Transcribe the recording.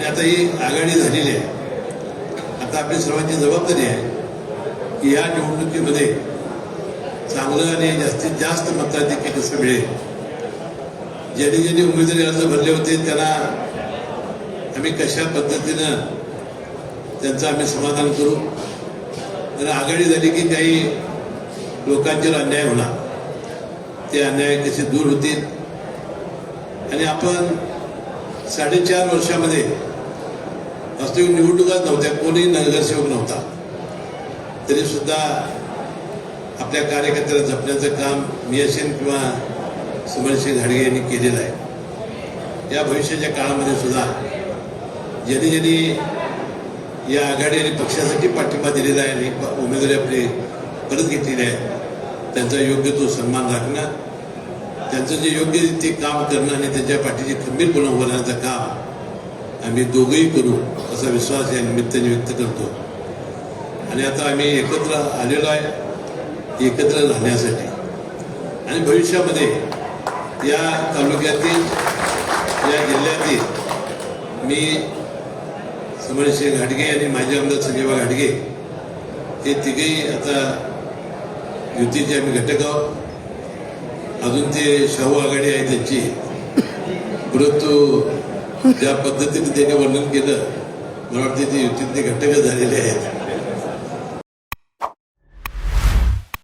आणि आता ही आघाडी झालेली आहे. आता आपली सर्वांची जबाबदारी आहे की या निवडणुकीमध्ये चांगलं आणि जास्तीत जास्त मताधिक्य कसं मिळेल. ज्यांनी ज्यांनी उमेदवारी अर्ज भरले होते त्यांना आम्ही कशा पद्धतीनं त्यांचं आम्ही समाधान करू. जर आघाडी झाली की काही लोकांच्यावर अन्याय होणार, ते अन्याय कसे दूर होतील. आणि आपण 4.5 वर्षामध्ये वास्तविक निवडणुकाच नव्हत्या, कोणी नगरसेवक नव्हता, तरी सुद्धा आपल्या कार्यकर्त्याला जपण्याचं काम मी असेल किंवा सुमनसिंह घाडगे यांनी केलेलं आहे. या भविष्याच्या काळामध्ये सुद्धा ज्यांनी ज्यांनी या आघाडी आणि पक्षासाठी पाठिंबा दिलेला आहे आणि उमेदवारी आपली परत घेतलेली आहे, त्यांचा योग्य तो सन्मान राखणं, त्यांचं जे योग्य ते काम करणं आणि त्यांच्या पाठीची खंबीरपणे उभं राहण्याचं काम आम्ही दोघंही करू असा विश्वास या निमित्ताने व्यक्त करतो. आणि आता आम्ही एकत्र आलेलो आहे एकत्र राहण्यासाठी. आणि भविष्यामध्ये या तालुक्यातील या जिल्ह्यातील मी सुमनसिंह घाडगे आणि माजी आमदार संजयबा घाडगे हे तिघेही आता युतीचे आम्ही घटक आहोत. अजून ते शाहू आघाडी आहे त्यांची, परंतु ज्या पद्धतीने त्यांनी वर्णन केलं मला वाटते ते युतीतले घटकच झालेले आहेत.